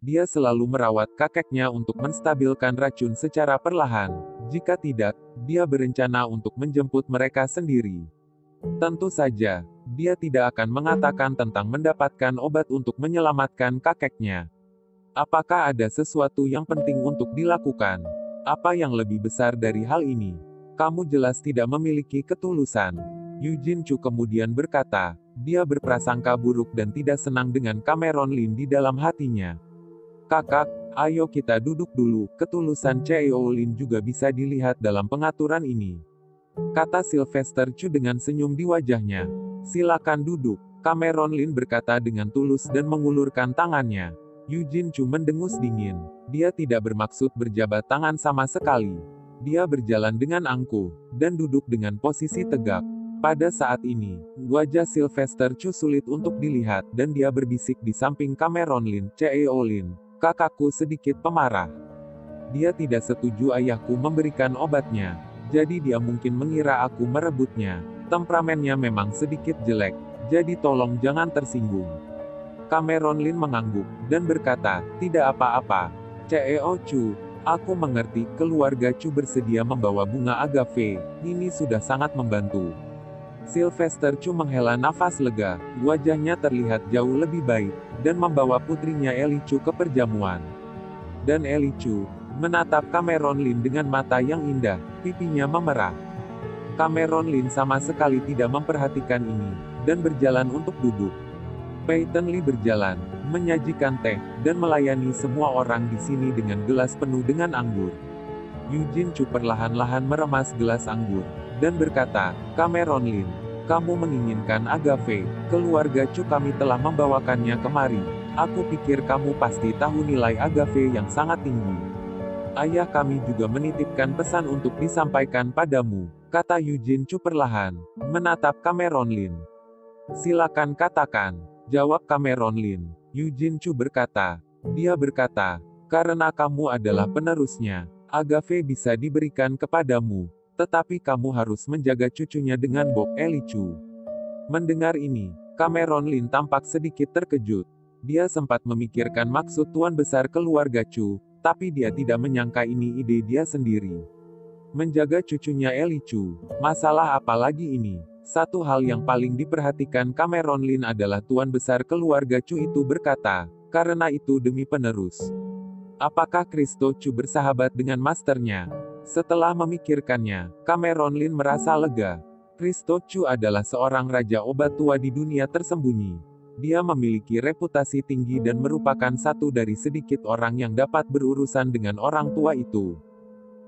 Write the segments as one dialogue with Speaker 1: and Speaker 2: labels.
Speaker 1: Dia selalu merawat kakeknya untuk menstabilkan racun secara perlahan. Jika tidak, dia berencana untuk menjemput mereka sendiri. Tentu saja, dia tidak akan mengatakan tentang mendapatkan obat untuk menyelamatkan kakeknya. Apakah ada sesuatu yang penting untuk dilakukan? Apa yang lebih besar dari hal ini? Kamu jelas tidak memiliki ketulusan. Eugene Chu kemudian berkata, dia berprasangka buruk dan tidak senang dengan Cameron Lin di dalam hatinya. Kakak, ayo kita duduk dulu, ketulusan Cheo Lin juga bisa dilihat dalam pengaturan ini. Kata Sylvester Chu dengan senyum di wajahnya. Silakan duduk, Cameron Lin berkata dengan tulus dan mengulurkan tangannya. Eugene Chu mendengus dingin. Dia tidak bermaksud berjabat tangan sama sekali. Dia berjalan dengan angkuh, dan duduk dengan posisi tegak. Pada saat ini, wajah Sylvester Chu sulit untuk dilihat, dan dia berbisik di samping Cameron Lin, Cheo Lin. Kakakku sedikit pemarah. Dia tidak setuju ayahku memberikan obatnya. Jadi dia mungkin mengira aku merebutnya. Temperamennya memang sedikit jelek. Jadi tolong jangan tersinggung. Cameron Lin mengangguk, dan berkata, tidak apa-apa. Cheo Chu, aku mengerti, keluarga Chu bersedia membawa bunga agave. Ini sudah sangat membantu. Sylvester Chu menghela nafas lega, wajahnya terlihat jauh lebih baik, dan membawa putrinya Eli Chu ke perjamuan. Dan Eli Chu menatap Cameron Lin dengan mata yang indah, pipinya memerah. Cameron Lin sama sekali tidak memperhatikan ini, dan berjalan untuk duduk. Peyton Lee berjalan, menyajikan teh, dan melayani semua orang di sini dengan gelas penuh dengan anggur. Eugene Chu perlahan-lahan meremas gelas anggur, dan berkata, Cameron Lin, kamu menginginkan agave, keluarga Chu kami telah membawakannya kemari. Aku pikir kamu pasti tahu nilai agave yang sangat tinggi. Ayah kami juga menitipkan pesan untuk disampaikan padamu, kata Eugene Chu perlahan, menatap Cameron Lin. Silakan katakan, jawab Cameron Lin. Eugene Chu berkata, dia berkata, karena kamu adalah penerusnya, agave bisa diberikan kepadamu. Tetapi kamu harus menjaga cucunya dengan Bob Eli Chu. Mendengar ini, Cameron Lin tampak sedikit terkejut. Dia sempat memikirkan maksud Tuan Besar keluarga Chu, tapi dia tidak menyangka ini ide dia sendiri. Menjaga cucunya Eli Chu, masalah apa lagi ini? Satu hal yang paling diperhatikan Cameron Lin adalah Tuan Besar keluarga Chu itu berkata, karena itu demi penerus. Apakah Christo Chu bersahabat dengan masternya? Setelah memikirkannya, Cameron Lin merasa lega. Christo Chu adalah seorang raja obat tua di dunia tersembunyi. Dia memiliki reputasi tinggi dan merupakan satu dari sedikit orang yang dapat berurusan dengan orang tua itu.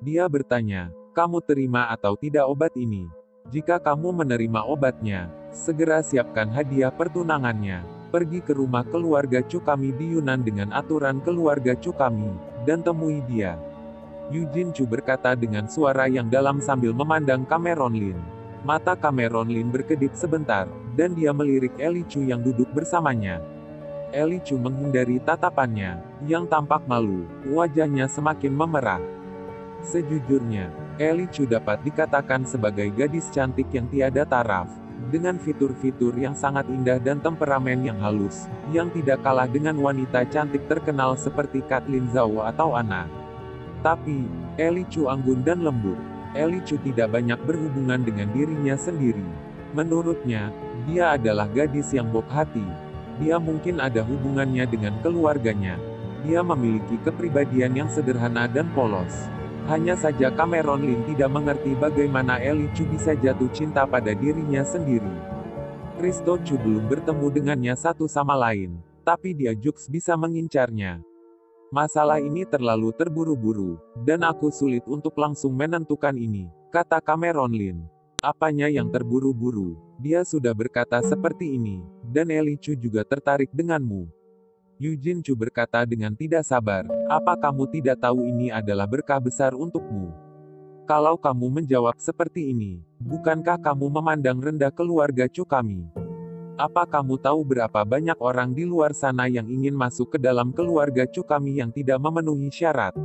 Speaker 1: Dia bertanya, kamu terima atau tidak obat ini? Jika kamu menerima obatnya, segera siapkan hadiah pertunangannya. Pergi ke rumah keluarga Chu kami di Yunan dengan aturan keluarga Chu kami, dan temui dia. Eugene Chu berkata dengan suara yang dalam sambil memandang Cameron Lin. Mata Cameron Lin berkedip sebentar, dan dia melirik Eli Chu yang duduk bersamanya. Eli Chu menghindari tatapannya, yang tampak malu, wajahnya semakin memerah. Sejujurnya, Eli Chu dapat dikatakan sebagai gadis cantik yang tiada taraf, dengan fitur-fitur yang sangat indah dan temperamen yang halus, yang tidak kalah dengan wanita cantik terkenal seperti Kathleen Zhao atau Anna. Tapi, Eli Chu anggun dan lembut. Eli Chu tidak banyak berhubungan dengan dirinya sendiri. Menurutnya, dia adalah gadis yang baik hati. Dia mungkin ada hubungannya dengan keluarganya. Dia memiliki kepribadian yang sederhana dan polos. Hanya saja Cameron Lin tidak mengerti bagaimana Eli Chu bisa jatuh cinta pada dirinya sendiri. Christo Chu belum bertemu dengannya satu sama lain, tapi dia juga bisa mengincarnya. Masalah ini terlalu terburu-buru, dan aku sulit untuk langsung menentukan ini, kata Cameron Lin. Apanya yang terburu-buru? Dia sudah berkata seperti ini, dan Eli Chu juga tertarik denganmu. Eugene Chu berkata dengan tidak sabar, apa kamu tidak tahu ini adalah berkah besar untukmu? Kalau kamu menjawab seperti ini, bukankah kamu memandang rendah keluarga Chu kami? Apa kamu tahu berapa banyak orang di luar sana yang ingin masuk ke dalam keluarga Chu kami yang tidak memenuhi syarat?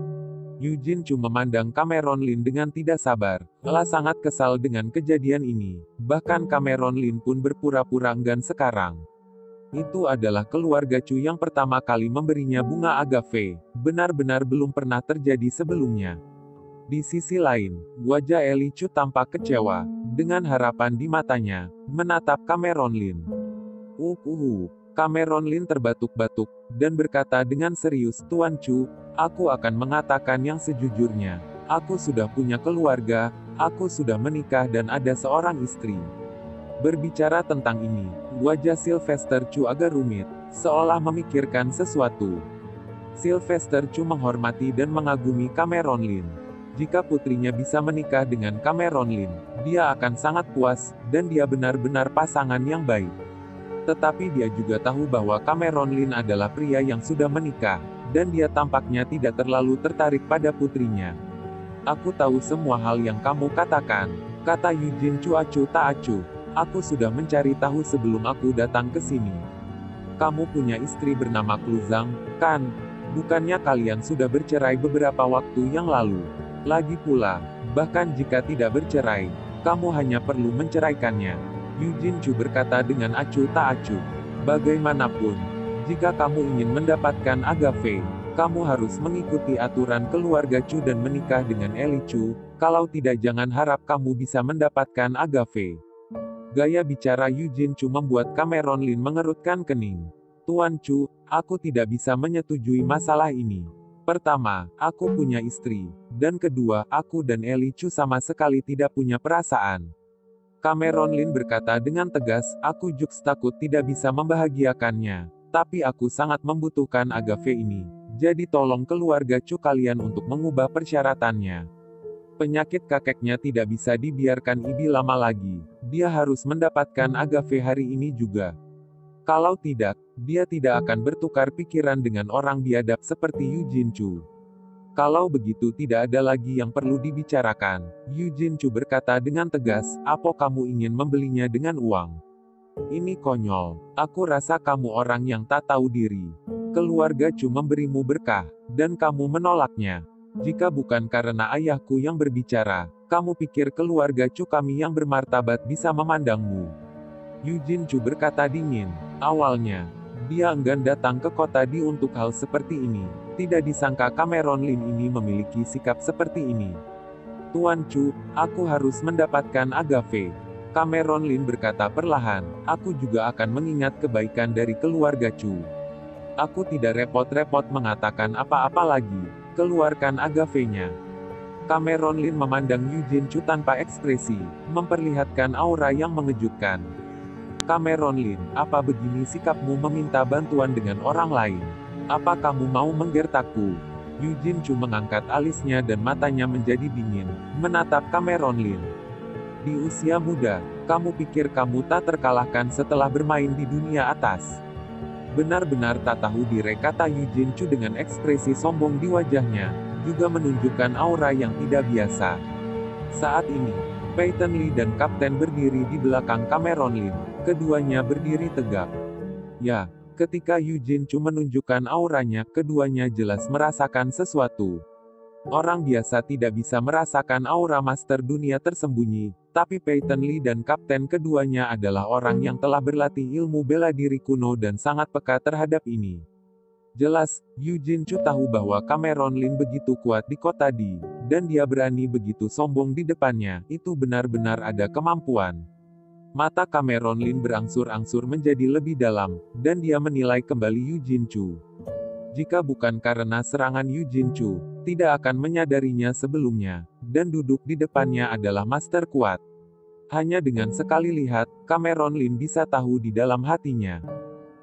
Speaker 1: Eugene Chu memandang Cameron Lin dengan tidak sabar. Telah sangat kesal dengan kejadian ini. Bahkan Cameron Lin pun berpura-pura enggan sekarang. Itu adalah keluarga Chu yang pertama kali memberinya bunga agave. Benar-benar belum pernah terjadi sebelumnya. Di sisi lain, wajah Eli Chu tampak kecewa. Dengan harapan di matanya, menatap Cameron Lin. Cameron Lin terbatuk-batuk, dan berkata dengan serius, Tuan Chu, aku akan mengatakan yang sejujurnya. Aku sudah punya keluarga, aku sudah menikah dan ada seorang istri. Berbicara tentang ini, wajah Sylvester Chu agak rumit, seolah memikirkan sesuatu. Sylvester Chu menghormati dan mengagumi Cameron Lin. Jika putrinya bisa menikah dengan Cameron Lin, dia akan sangat puas, dan dia benar-benar pasangan yang baik. Tetapi dia juga tahu bahwa Cameron Lin adalah pria yang sudah menikah, dan dia tampaknya tidak terlalu tertarik pada putrinya. Aku tahu semua hal yang kamu katakan, kata Eugene Chu acuh tak acuh. Aku sudah mencari tahu sebelum aku datang ke sini. Kamu punya istri bernama Cluzang, kan? Bukannya kalian sudah bercerai beberapa waktu yang lalu? Lagi pula, bahkan jika tidak bercerai, kamu hanya perlu menceraikannya. Eugene Chu berkata dengan acuh tak acuh. Bagaimanapun, jika kamu ingin mendapatkan agave, kamu harus mengikuti aturan keluarga Chu dan menikah dengan Eli Chu, kalau tidak jangan harap kamu bisa mendapatkan agave. Gaya bicara Eugene Chu membuat Cameron Lin mengerutkan kening. Tuan Chu, aku tidak bisa menyetujui masalah ini. Pertama, aku punya istri. Dan kedua, aku dan Eli Chu sama sekali tidak punya perasaan. Cameron Lin berkata dengan tegas, aku juga takut tidak bisa membahagiakannya. Tapi aku sangat membutuhkan agave ini. Jadi tolong keluarga Chu kalian untuk mengubah persyaratannya. Penyakit kakeknya tidak bisa dibiarkan lebih lama lagi. Dia harus mendapatkan agave hari ini juga. Kalau tidak, dia tidak akan bertukar pikiran dengan orang biadab seperti Eugene Chu. Kalau begitu tidak ada lagi yang perlu dibicarakan. Eugene Chu berkata dengan tegas, apa kamu ingin membelinya dengan uang? Ini konyol. Aku rasa kamu orang yang tak tahu diri. Keluarga Chu memberimu berkah, dan kamu menolaknya. Jika bukan karena ayahku yang berbicara, kamu pikir keluarga Chu kami yang bermartabat bisa memandangmu? Eugene Chu berkata dingin. Awalnya, dia enggan datang ke kota Di untuk hal seperti ini. Tidak disangka Cameron Lin ini memiliki sikap seperti ini. Tuan Chu, aku harus mendapatkan agave. Cameron Lin berkata perlahan, aku juga akan mengingat kebaikan dari keluarga Chu. Aku tidak repot-repot mengatakan apa-apa lagi. Keluarkan agavenya. Cameron Lin memandang Eugene Chu tanpa ekspresi, memperlihatkan aura yang mengejutkan. Cameron Lin, apa begini sikapmu meminta bantuan dengan orang lain? Apa kamu mau menggertakku? Eugene Chu mengangkat alisnya dan matanya menjadi dingin, menatap Cameron Lin. Di usia muda, kamu pikir kamu tak terkalahkan setelah bermain di dunia atas? Benar-benar tak tahu diri, kata Eugene Chu dengan ekspresi sombong di wajahnya, juga menunjukkan aura yang tidak biasa. Saat ini, Peyton Lee dan Kapten berdiri di belakang Cameron Lin. Keduanya berdiri tegak. Ya, ketika Eugene Chu menunjukkan auranya, keduanya jelas merasakan sesuatu. Orang biasa tidak bisa merasakan aura master dunia tersembunyi, tapi Peyton Lee dan Kapten keduanya adalah orang yang telah berlatih ilmu bela diri kuno dan sangat peka terhadap ini. Jelas, Eugene Chu tahu bahwa Cameron Lin begitu kuat di kota Di, dan dia berani begitu sombong di depannya, itu benar-benar ada kemampuan. Mata Cameron Lin berangsur-angsur menjadi lebih dalam, dan dia menilai kembali Eugene Chu. Jika bukan karena serangan Eugene Chu, tidak akan menyadarinya sebelumnya, dan duduk di depannya adalah master kuat. Hanya dengan sekali lihat, Cameron Lin bisa tahu di dalam hatinya.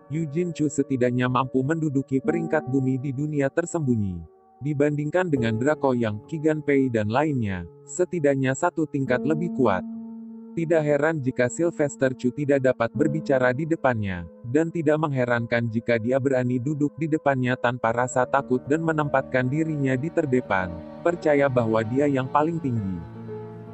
Speaker 1: Eugene Chu setidaknya mampu menduduki peringkat bumi di dunia tersembunyi. Dibandingkan dengan Draco Yang, Qigan Pei dan lainnya, setidaknya satu tingkat lebih kuat. Tidak heran jika Sylvester Chu tidak dapat berbicara di depannya, dan tidak mengherankan jika dia berani duduk di depannya tanpa rasa takut dan menempatkan dirinya di terdepan, percaya bahwa dia yang paling tinggi.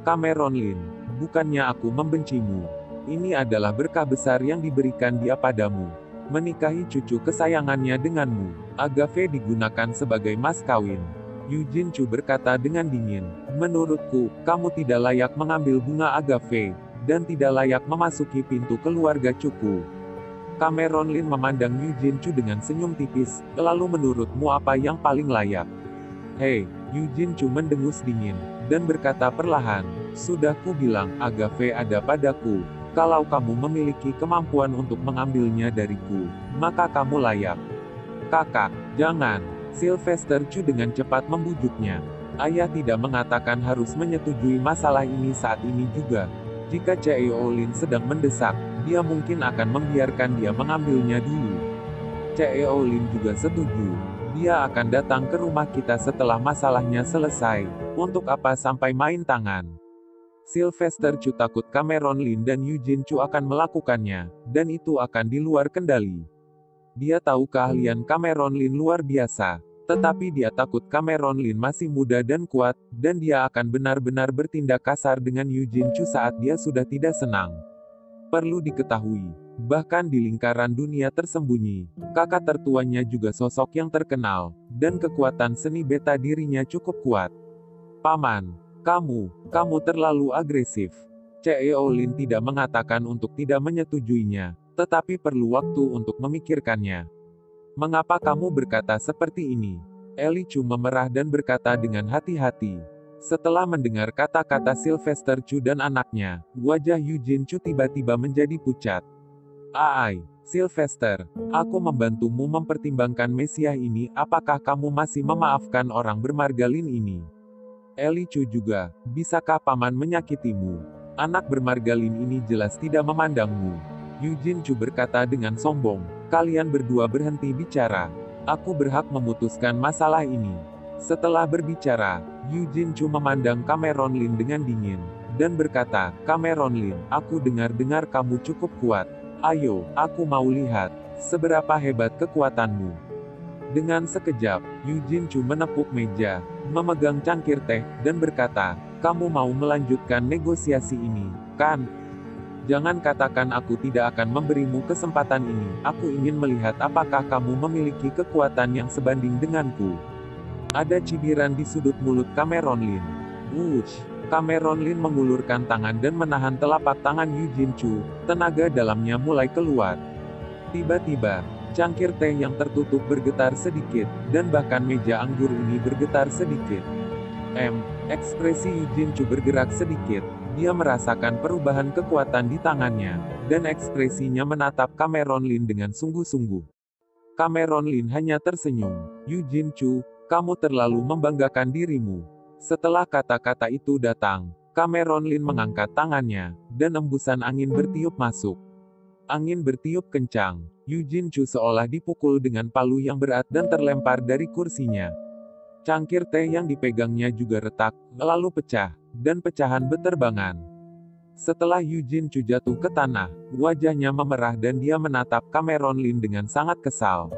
Speaker 1: Cameron Lin, bukannya aku membencimu. Ini adalah berkah besar yang diberikan dia padamu. Menikahi cucu kesayangannya denganmu. Agave digunakan sebagai mas kawin. Eugene Chu berkata dengan dingin, menurutku, kamu tidak layak mengambil bunga agave, dan tidak layak memasuki pintu keluarga Chuku. Cameron Lin memandang Yu Jinchu dengan senyum tipis, lalu menurutmu apa yang paling layak? Hei, Yu Jinchu mendengus dingin, dan berkata perlahan, sudah ku bilang, Agave ada padaku. Kalau kamu memiliki kemampuan untuk mengambilnya dariku, maka kamu layak. Kakak, jangan. Sylvester Chu dengan cepat membujuknya. Ayah tidak mengatakan harus menyetujui masalah ini saat ini juga. Jika Cheo Lin sedang mendesak, dia mungkin akan membiarkan dia mengambilnya dulu. Cheo Lin juga setuju. Dia akan datang ke rumah kita setelah masalahnya selesai. Untuk apa sampai main tangan? Sylvester Chu takut Cameron Lin dan Yu Jinchu akan melakukannya, dan itu akan di luar kendali. Dia tahu keahlian Cameron Lin luar biasa, tetapi dia takut Cameron Lin masih muda dan kuat, dan dia akan benar-benar bertindak kasar dengan Yu Jinchu saat dia sudah tidak senang. Perlu diketahui, bahkan di lingkaran dunia tersembunyi, kakak tertuanya juga sosok yang terkenal, dan kekuatan seni beta dirinya cukup kuat. Paman, kamu terlalu agresif. Cheo Lin tidak mengatakan untuk tidak menyetujuinya, tetapi perlu waktu untuk memikirkannya. Mengapa kamu berkata seperti ini? Eli Chu memerah dan berkata dengan hati-hati. Setelah mendengar kata-kata Sylvester Chu dan anaknya, wajah Yu Jinchu tiba-tiba menjadi pucat. Sylvester, aku membantumu mempertimbangkan Mesiah ini, apakah kamu masih memaafkan orang bermargalin ini? Eli Chu juga, bisakah paman menyakitimu? Anak bermargalin ini jelas tidak memandangmu. Yu Jinchu berkata dengan sombong, kalian berdua berhenti bicara. Aku berhak memutuskan masalah ini. Setelah berbicara, Yu Jinchu memandang Cameron Lin dengan dingin, dan berkata, Cameron Lin, aku dengar-dengar kamu cukup kuat. Ayo, aku mau lihat, seberapa hebat kekuatanmu. Dengan sekejap, Yu Jinchu menepuk meja, memegang cangkir teh, dan berkata, kamu mau melanjutkan negosiasi ini, kan? Jangan katakan aku tidak akan memberimu kesempatan ini, aku ingin melihat apakah kamu memiliki kekuatan yang sebanding denganku. Ada cibiran di sudut mulut Cameron Lin. Wush! Cameron Lin mengulurkan tangan dan menahan telapak tangan Yu Jinchu, tenaga dalamnya mulai keluar. Tiba-tiba, cangkir teh yang tertutup bergetar sedikit, dan bahkan meja anggur ini bergetar sedikit. Ekspresi Yu Jinchu bergerak sedikit, dia merasakan perubahan kekuatan di tangannya, dan ekspresinya menatap Cameron Lin dengan sungguh-sungguh. Cameron Lin hanya tersenyum. Yu Jinchu, kamu terlalu membanggakan dirimu. Setelah kata-kata itu datang, Cameron Lin mengangkat tangannya, dan embusan angin bertiup masuk. Angin bertiup kencang. Yu Jinchu seolah dipukul dengan palu yang berat dan terlempar dari kursinya. Cangkir teh yang dipegangnya juga retak, lalu pecah, dan pecahan beterbangan. Setelah Yu Jinchu jatuh ke tanah, wajahnya memerah dan dia menatap Cameron Lin dengan sangat kesal.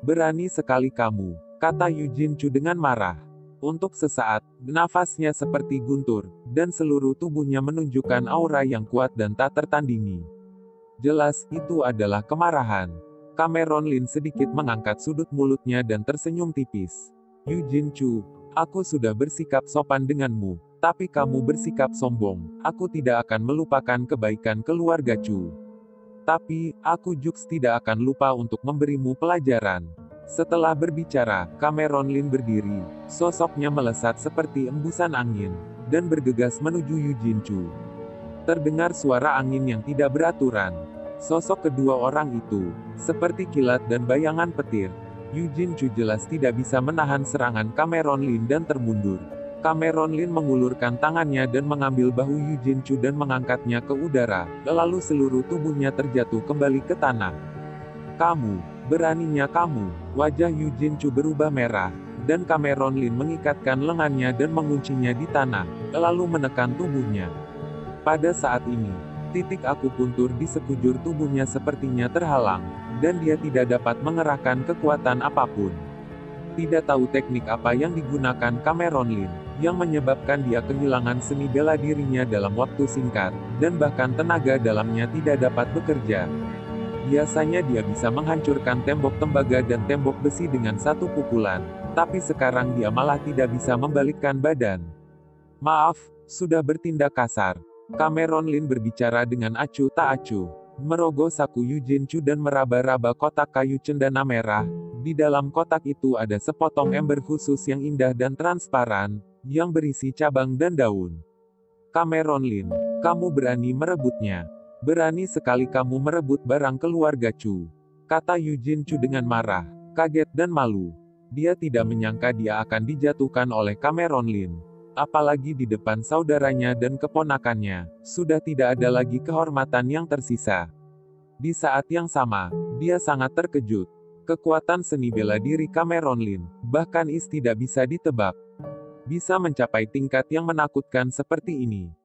Speaker 1: Berani sekali kamu, kata Yu Jinchu dengan marah. Untuk sesaat, nafasnya seperti guntur, dan seluruh tubuhnya menunjukkan aura yang kuat dan tak tertandingi. Jelas, itu adalah kemarahan. Cameron Lin sedikit mengangkat sudut mulutnya dan tersenyum tipis. Yu Jinchu, aku sudah bersikap sopan denganmu, tapi kamu bersikap sombong. Aku tidak akan melupakan kebaikan keluarga Chu. Tapi, aku juga tidak akan lupa untuk memberimu pelajaran. Setelah berbicara, Cameron Lin berdiri, sosoknya melesat seperti embusan angin, dan bergegas menuju Yu Jinchu. Terdengar suara angin yang tidak beraturan. Sosok kedua orang itu, seperti kilat dan bayangan petir. Yu Jinchu jelas tidak bisa menahan serangan Cameron Lin dan termundur. Cameron Lin mengulurkan tangannya dan mengambil bahu Yu Jinchu dan mengangkatnya ke udara, lalu seluruh tubuhnya terjatuh kembali ke tanah. Beraninya kamu. Wajah Yu Jinchu berubah merah, dan Cameron Lin mengikatkan lengannya dan menguncinya di tanah, lalu menekan tubuhnya. Pada saat ini, titik akupuntur di sekujur tubuhnya sepertinya terhalang, dan dia tidak dapat mengerahkan kekuatan apapun. Tidak tahu teknik apa yang digunakan Cameron Lin, yang menyebabkan dia kehilangan seni bela dirinya dalam waktu singkat, dan bahkan tenaga dalamnya tidak dapat bekerja. Biasanya dia bisa menghancurkan tembok tembaga dan tembok besi dengan satu pukulan, tapi sekarang dia malah tidak bisa membalikkan badan. Maaf, sudah bertindak kasar. Cameron Lin berbicara dengan acuh tak acuh. Merogoh saku Eugene Chu dan meraba-raba kotak kayu cendana merah. Di dalam kotak itu ada sepotong ember khusus yang indah dan transparan, yang berisi cabang dan daun. Cameron Lin, kamu berani merebutnya. Berani sekali kamu merebut barang keluarga Chu. Kata Eugene Chu dengan marah, kaget dan malu. Dia tidak menyangka dia akan dijatuhkan oleh Cameron Lin. Apalagi di depan saudaranya dan keponakannya, sudah tidak ada lagi kehormatan yang tersisa. Di saat yang sama, dia sangat terkejut. Kekuatan seni bela diri Cameron Lin, bahkan tidak bisa ditebak. Bisa mencapai tingkat yang menakutkan seperti ini.